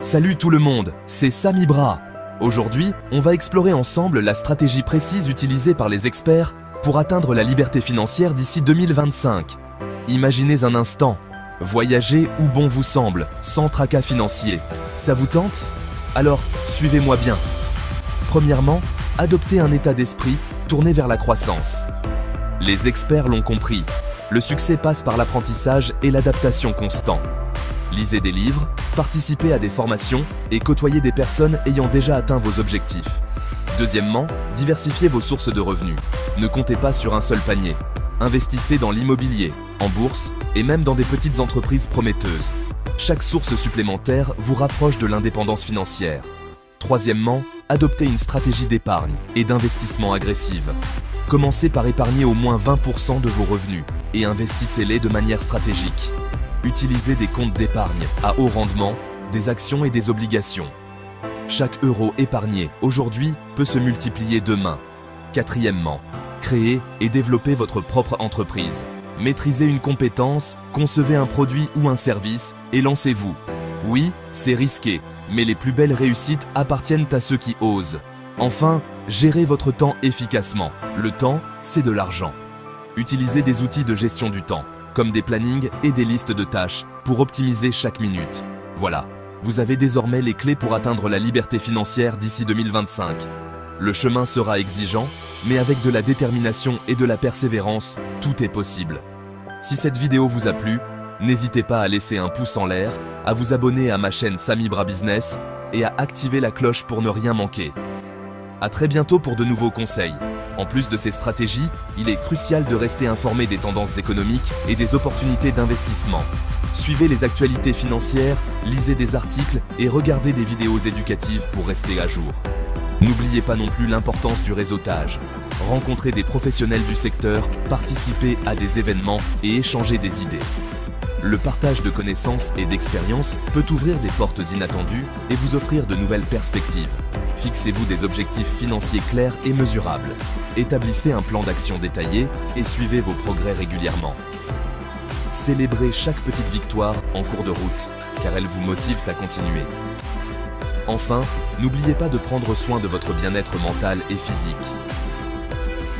Salut tout le monde, c'est Sami Bra. Aujourd'hui, on va explorer ensemble la stratégie précise utilisée par les experts pour atteindre la liberté financière d'ici 2025. Imaginez un instant, voyager où bon vous semble, sans tracas financiers. Ça vous tente? Alors, suivez-moi bien. Premièrement, adoptez un état d'esprit tourné vers la croissance. Les experts l'ont compris, le succès passe par l'apprentissage et l'adaptation constant. Lisez des livres, participez à des formations et côtoyez des personnes ayant déjà atteint vos objectifs. Deuxièmement, diversifiez vos sources de revenus. Ne comptez pas sur un seul panier. Investissez dans l'immobilier, en bourse et même dans des petites entreprises prometteuses. Chaque source supplémentaire vous rapproche de l'indépendance financière. Troisièmement, adoptez une stratégie d'épargne et d'investissement agressive. Commencez par épargner au moins 20% de vos revenus et investissez-les de manière stratégique. Utilisez des comptes d'épargne à haut rendement, des actions et des obligations. Chaque euro épargné aujourd'hui peut se multiplier demain. Quatrièmement, créez et développez votre propre entreprise. Maîtrisez une compétence, concevez un produit ou un service et lancez-vous. Oui, c'est risqué, mais les plus belles réussites appartiennent à ceux qui osent. Enfin, gérez votre temps efficacement. Le temps, c'est de l'argent. Utilisez des outils de gestion du temps, comme des plannings et des listes de tâches, pour optimiser chaque minute. Voilà, vous avez désormais les clés pour atteindre la liberté financière d'ici 2025. Le chemin sera exigeant, mais avec de la détermination et de la persévérance, tout est possible. Si cette vidéo vous a plu, n'hésitez pas à laisser un pouce en l'air, à vous abonner à ma chaîne Sami Bra Business et à activer la cloche pour ne rien manquer. À très bientôt pour de nouveaux conseils. En plus de ces stratégies, il est crucial de rester informé des tendances économiques et des opportunités d'investissement. Suivez les actualités financières, lisez des articles et regardez des vidéos éducatives pour rester à jour. N'oubliez pas non plus l'importance du réseautage. Rencontrez des professionnels du secteur, participez à des événements et échangez des idées. Le partage de connaissances et d'expériences peut ouvrir des portes inattendues et vous offrir de nouvelles perspectives. Fixez-vous des objectifs financiers clairs et mesurables. Établissez un plan d'action détaillé et suivez vos progrès régulièrement. Célébrez chaque petite victoire en cours de route, car elles vous motivent à continuer. Enfin, n'oubliez pas de prendre soin de votre bien-être mental et physique.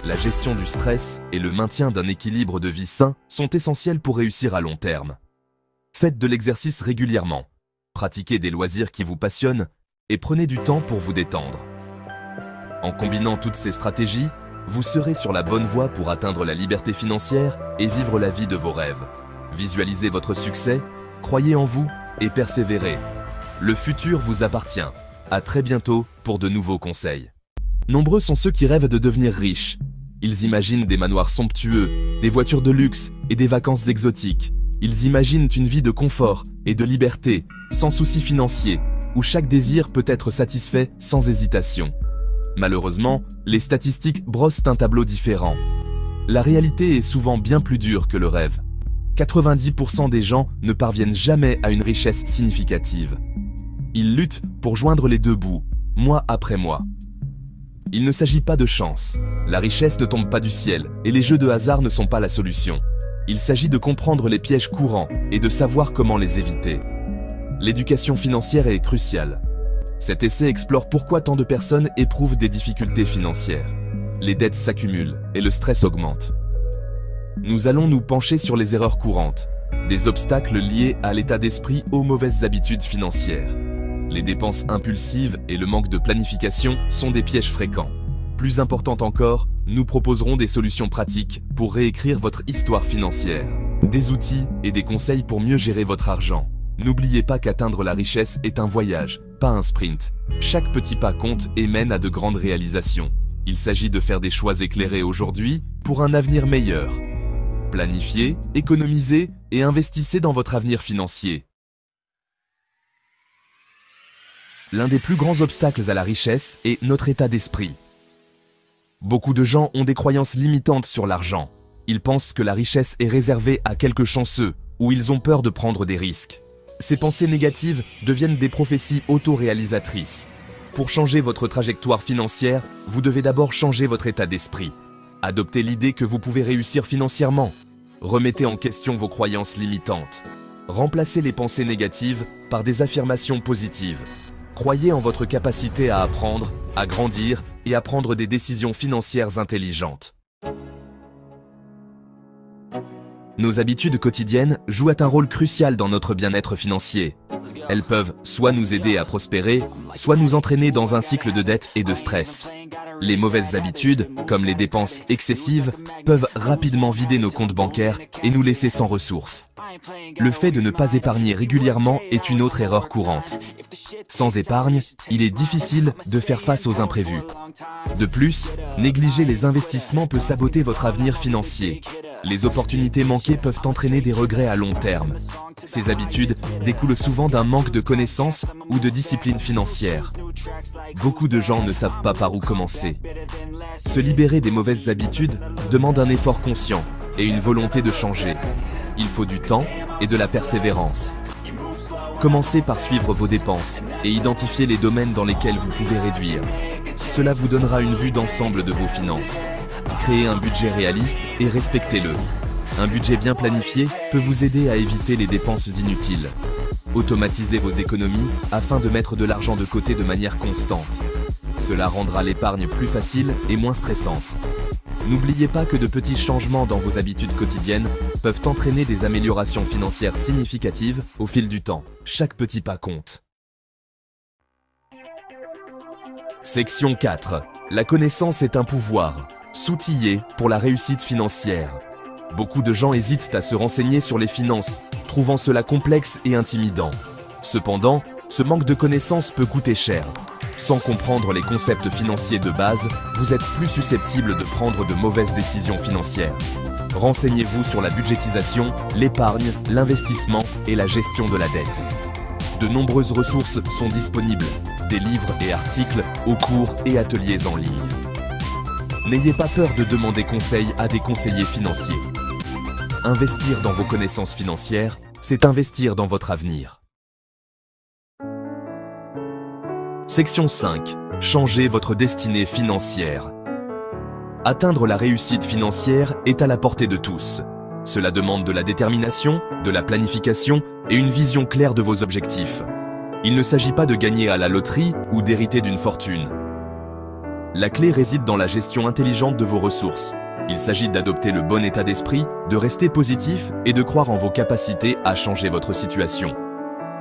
La gestion du stress et le maintien d'un équilibre de vie sain sont essentiels pour réussir à long terme. Faites de l'exercice régulièrement, pratiquez des loisirs qui vous passionnent et prenez du temps pour vous détendre. En combinant toutes ces stratégies, vous serez sur la bonne voie pour atteindre la liberté financière et vivre la vie de vos rêves. Visualisez votre succès, croyez en vous et persévérez. Le futur vous appartient. À très bientôt pour de nouveaux conseils. Nombreux sont ceux qui rêvent de devenir riches. Ils imaginent des manoirs somptueux, des voitures de luxe et des vacances exotiques. Ils imaginent une vie de confort et de liberté, sans soucis financiers, où chaque désir peut être satisfait sans hésitation. Malheureusement, les statistiques brossent un tableau différent. La réalité est souvent bien plus dure que le rêve. 90% des gens ne parviennent jamais à une richesse significative. Ils luttent pour joindre les deux bouts, mois après mois. Il ne s'agit pas de chance. La richesse ne tombe pas du ciel et les jeux de hasard ne sont pas la solution. Il s'agit de comprendre les pièges courants et de savoir comment les éviter. L'éducation financière est cruciale. Cet essai explore pourquoi tant de personnes éprouvent des difficultés financières. Les dettes s'accumulent et le stress augmente. Nous allons nous pencher sur les erreurs courantes, des obstacles liés à l'état d'esprit aux mauvaises habitudes financières. Les dépenses impulsives et le manque de planification sont des pièges fréquents. Plus important encore, nous proposerons des solutions pratiques pour réécrire votre histoire financière, des outils et des conseils pour mieux gérer votre argent. N'oubliez pas qu'atteindre la richesse est un voyage, pas un sprint. Chaque petit pas compte et mène à de grandes réalisations. Il s'agit de faire des choix éclairés aujourd'hui pour un avenir meilleur. Planifiez, économisez et investissez dans votre avenir financier. L'un des plus grands obstacles à la richesse est notre état d'esprit. Beaucoup de gens ont des croyances limitantes sur l'argent. Ils pensent que la richesse est réservée à quelques chanceux ou ils ont peur de prendre des risques. Ces pensées négatives deviennent des prophéties auto-réalisatrices. Pour changer votre trajectoire financière, vous devez d'abord changer votre état d'esprit. Adoptez l'idée que vous pouvez réussir financièrement. Remettez en question vos croyances limitantes. Remplacez les pensées négatives par des affirmations positives. Croyez en votre capacité à apprendre, à grandir et à prendre des décisions financières intelligentes. Nos habitudes quotidiennes jouent un rôle crucial dans notre bien-être financier. Elles peuvent soit nous aider à prospérer, soit nous entraîner dans un cycle de dette et de stress. Les mauvaises habitudes, comme les dépenses excessives, peuvent rapidement vider nos comptes bancaires et nous laisser sans ressources. Le fait de ne pas épargner régulièrement est une autre erreur courante. Sans épargne, il est difficile de faire face aux imprévus. De plus, négliger les investissements peut saboter votre avenir financier. Les opportunités manquées peuvent entraîner des regrets à long terme. Ces habitudes découlent souvent d'un manque de connaissances ou de discipline financière. Beaucoup de gens ne savent pas par où commencer. Se libérer des mauvaises habitudes demande un effort conscient et une volonté de changer. Il faut du temps et de la persévérance. Commencez par suivre vos dépenses et identifier les domaines dans lesquels vous pouvez réduire. Cela vous donnera une vue d'ensemble de vos finances. Créez un budget réaliste et respectez-le. Un budget bien planifié peut vous aider à éviter les dépenses inutiles. Automatisez vos économies afin de mettre de l'argent de côté de manière constante. Cela rendra l'épargne plus facile et moins stressante. N'oubliez pas que de petits changements dans vos habitudes quotidiennes peuvent entraîner des améliorations financières significatives au fil du temps. Chaque petit pas compte. Section 4. La connaissance est un pouvoir. S'outiller pour la réussite financière. Beaucoup de gens hésitent à se renseigner sur les finances, trouvant cela complexe et intimidant. Cependant, ce manque de connaissances peut coûter cher. Sans comprendre les concepts financiers de base, vous êtes plus susceptible de prendre de mauvaises décisions financières. Renseignez-vous sur la budgétisation, l'épargne, l'investissement et la gestion de la dette. De nombreuses ressources sont disponibles, des livres et articles, aux cours et ateliers en ligne. N'ayez pas peur de demander conseil à des conseillers financiers. Investir dans vos connaissances financières, c'est investir dans votre avenir. Section 5. Changez votre destinée financière. Atteindre la réussite financière est à la portée de tous. Cela demande de la détermination, de la planification et une vision claire de vos objectifs. Il ne s'agit pas de gagner à la loterie ou d'hériter d'une fortune. La clé réside dans la gestion intelligente de vos ressources. Il s'agit d'adopter le bon état d'esprit, de rester positif et de croire en vos capacités à changer votre situation.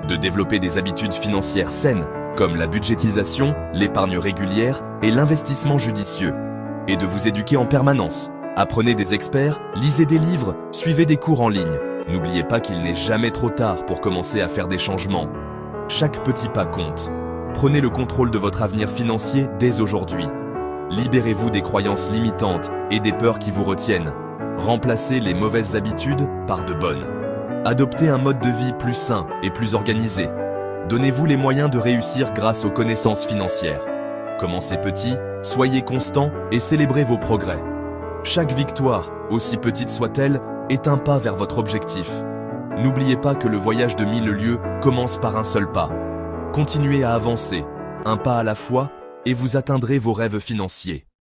De développer des habitudes financières saines, comme la budgétisation, l'épargne régulière et l'investissement judicieux. Et de vous éduquer en permanence. Apprenez des experts, lisez des livres, suivez des cours en ligne. N'oubliez pas qu'il n'est jamais trop tard pour commencer à faire des changements. Chaque petit pas compte. Prenez le contrôle de votre avenir financier dès aujourd'hui. Libérez-vous des croyances limitantes et des peurs qui vous retiennent. Remplacez les mauvaises habitudes par de bonnes. Adoptez un mode de vie plus sain et plus organisé. Donnez-vous les moyens de réussir grâce aux connaissances financières. Commencez petit, soyez constant et célébrez vos progrès. Chaque victoire, aussi petite soit-elle, est un pas vers votre objectif. N'oubliez pas que le voyage de 1000 lieues commence par un seul pas. Continuez à avancer, un pas à la fois, et vous atteindrez vos rêves financiers.